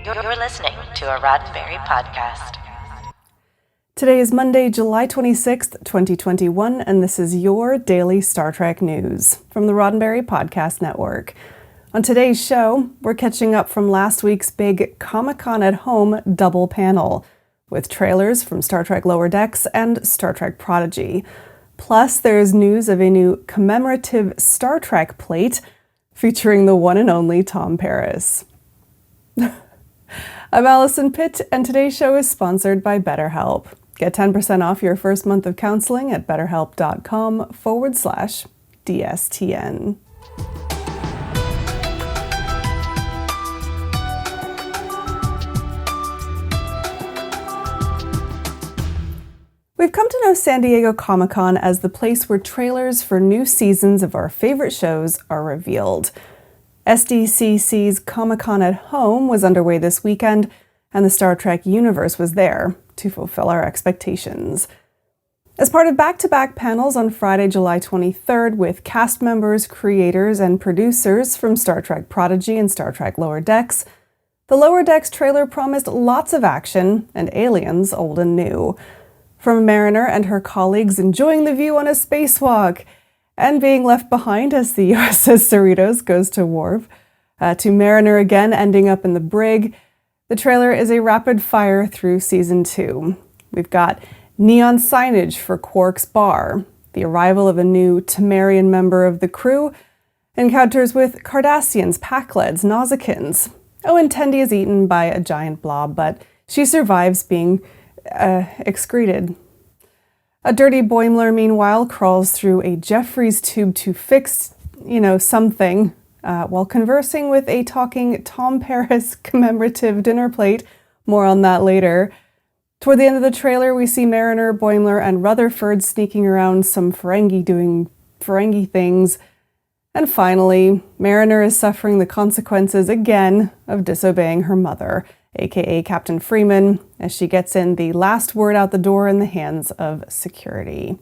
You're listening to a Roddenberry podcast. Today is Monday, July 26th, 2021, and this is your daily Star Trek news from the Roddenberry Podcast Network. On today's show, we're catching up from last week's big Comic-Con at Home double panel, with trailers from Star Trek Lower Decks and Star Trek Prodigy. Plus, there's news of a new commemorative Star Trek plate featuring the one and only Tom Paris. I'm Alison Pitt, and today's show is sponsored by BetterHelp. Get 10% off your first month of counseling at betterhelp.com/DSTN. We've come to know San Diego Comic-Con as the place where trailers for new seasons of our favorite shows are revealed. SDCC's Comic-Con at Home was underway this weekend, and the Star Trek universe was there to fulfill our expectations. As part of back-to-back panels on Friday, July 23rd, with cast members, creators, and producers from Star Trek Prodigy and Star Trek Lower Decks, the Lower Decks trailer promised lots of action and aliens old and new. From Mariner and her colleagues enjoying the view on a spacewalk and being left behind as the USS Cerritos goes to warp, to Mariner again ending up in the brig, the trailer is a rapid fire through Season 2. We've got neon signage for Quark's bar, the arrival of a new Temerian member of the crew, encounters with Cardassians, Pakleds, Nausicaans. Oh, and Tendi is eaten by a giant blob, but she survives being excreted. A dirty Boimler, meanwhile, crawls through a Jeffries tube to fix, something, while conversing with a talking Tom Paris commemorative dinner plate. More on that later. Toward the end of the trailer, we see Mariner, Boimler, and Rutherford sneaking around some Ferengi doing Ferengi things. And finally, Mariner is suffering the consequences again of disobeying her mother, aka Captain Freeman, as she gets in the last word out the door in the hands of security.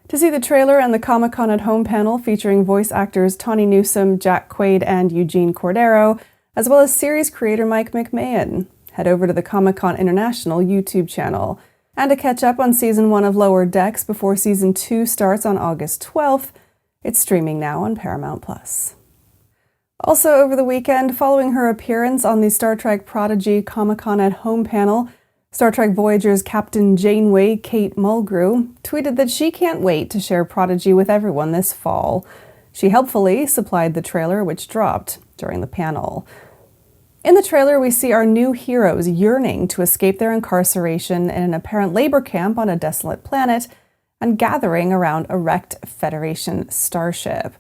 To see the trailer and the Comic-Con at Home panel featuring voice actors Tawny Newsome, Jack Quaid, and Eugene Cordero, as well as series creator Mike McMahon, head over to the Comic-Con International YouTube channel. And to catch up on Season 1 of Lower Decks before Season 2 starts on August 12th, it's streaming now on Paramount+. Also over the weekend, following her appearance on the Star Trek Prodigy Comic-Con at Home panel, Star Trek Voyager's Captain Janeway, Kate Mulgrew, tweeted that she can't wait to share Prodigy with everyone this fall. She helpfully supplied the trailer, which dropped during the panel. In the trailer, we see our new heroes yearning to escape their incarceration in an apparent labor camp on a desolate planet and gathering around a wrecked Federation starship.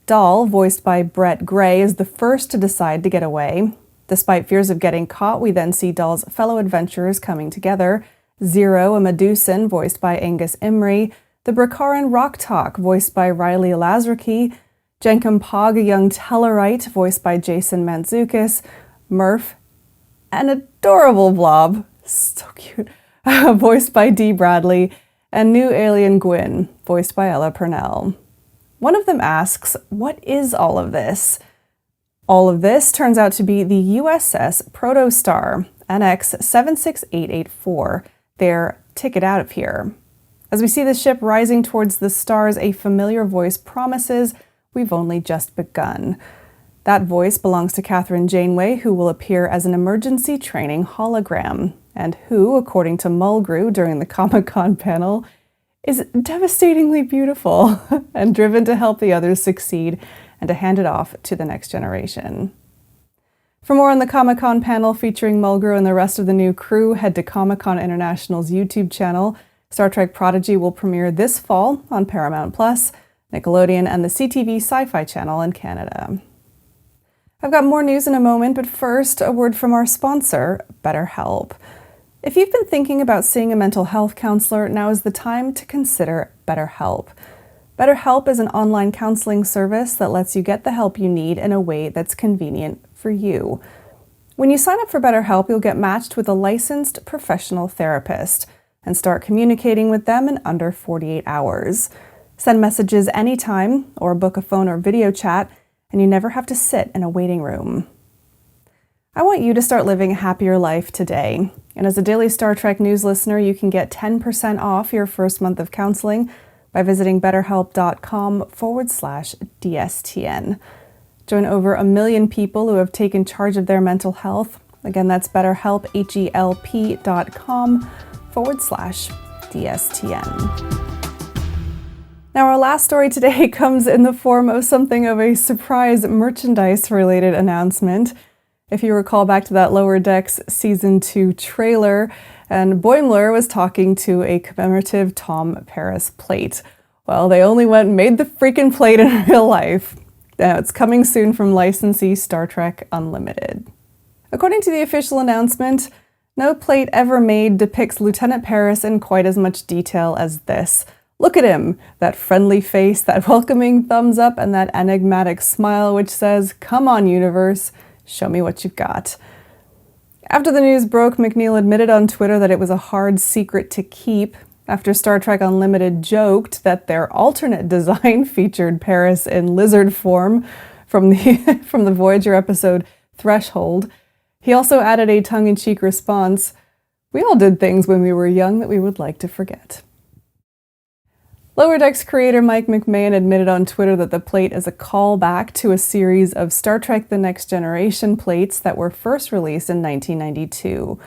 Dahl, voiced by Brett Gray, is the first to decide to get away. Despite fears of getting caught, we then see Dahl's fellow adventurers coming together. Zero, a Medusan, voiced by Angus Imrie, the Brakaran Rocktalk, voiced by Riley Lazraki, Jenkem Pog, a young Tellarite, voiced by Jason Mantzoukas, Murph, an adorable blob, so cute, voiced by Dee Bradley, and new alien Gwyn, voiced by Ella Purnell. One of them asks, what is all of this? All of this turns out to be the USS Protostar, NX 76884, their ticket out of here. As we see the ship rising towards the stars, a familiar voice promises we've only just begun. That voice belongs to Catherine Janeway, who will appear as an emergency training hologram, and who, according to Mulgrew during the Comic-Con panel, is devastatingly beautiful and driven to help the others succeed and to hand it off to the next generation. For more on the Comic-Con panel featuring Mulgrew and the rest of the new crew, head to Comic-Con International's YouTube channel. Star Trek Prodigy will premiere this fall on Paramount+, Nickelodeon, and the CTV Sci-Fi Channel in Canada. I've got more news in a moment, but first, a word from our sponsor, BetterHelp. If you've been thinking about seeing a mental health counselor, now is the time to consider BetterHelp. BetterHelp is an online counseling service that lets you get the help you need in a way that's convenient for you. When you sign up for BetterHelp, you'll get matched with a licensed professional therapist and start communicating with them in under 48 hours. Send messages anytime or book a phone or video chat, and you never have to sit in a waiting room. I want you to start living a happier life today. And as a daily Star Trek news listener, you can get 10% off your first month of counseling by visiting betterhelp.com/DSTN. Join over 1 million people who have taken charge of their mental health. Again, that's BetterHelp, HELP.com/DSTN. Now, our last story today comes in the form of something of a surprise merchandise-related announcement. If you recall back to that Lower Decks Season 2 trailer, and Boimler was talking to a commemorative Tom Paris plate. Well, they only went and made the freaking plate in real life. Now, it's coming soon from licensee Star Trek Unlimited. According to the official announcement, no plate ever made depicts Lieutenant Paris in quite as much detail as this. Look at him, that friendly face, that welcoming thumbs up, and that enigmatic smile which says, "Come on, universe, show me what you've got." After the news broke, McNeil admitted on Twitter that it was a hard secret to keep, after Star Trek Unlimited joked that their alternate design featured Paris in lizard form from the Voyager episode Threshold. He also added a tongue-in-cheek response, "We all did things when we were young that we would like to forget." Lower Decks creator Mike McMahon admitted on Twitter that the plate is a callback to a series of Star Trek The Next Generation plates that were first released in 1992.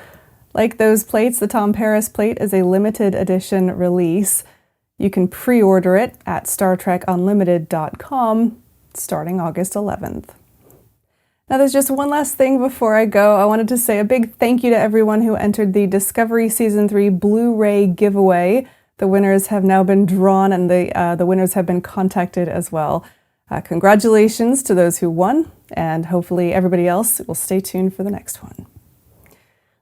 Like those plates, the Tom Paris plate is a limited edition release. You can pre-order it at StarTrekUnlimited.com starting August 11th. Now, there's just one last thing before I go. I wanted to say a big thank you to everyone who entered the Discovery Season 3 Blu-ray giveaway. The winners have now been drawn, and the winners have been contacted as well. Congratulations to those who won, and hopefully everybody else will stay tuned for the next one.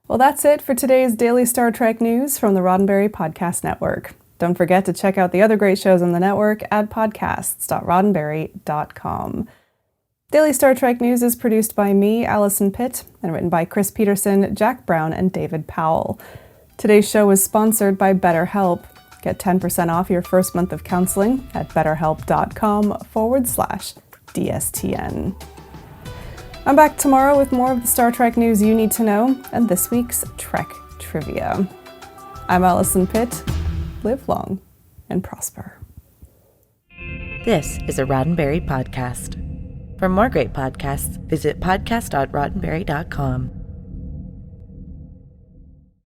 Well, that's it for today's Daily Star Trek news from the Roddenberry Podcast Network. Don't forget to check out the other great shows on the network at podcasts.roddenberry.com. Daily Star Trek news is produced by me, Alison Pitt, and written by Chris Peterson, Jack Brown, and David Powell. Today's show is sponsored by BetterHelp. Get 10% off your first month of counseling at betterhelp.com/DSTN. I'm back tomorrow with more of the Star Trek news you need to know and this week's Trek Trivia. I'm Alison Pitt. Live long and prosper. This is a Roddenberry podcast. For more great podcasts, visit podcast.roddenberry.com.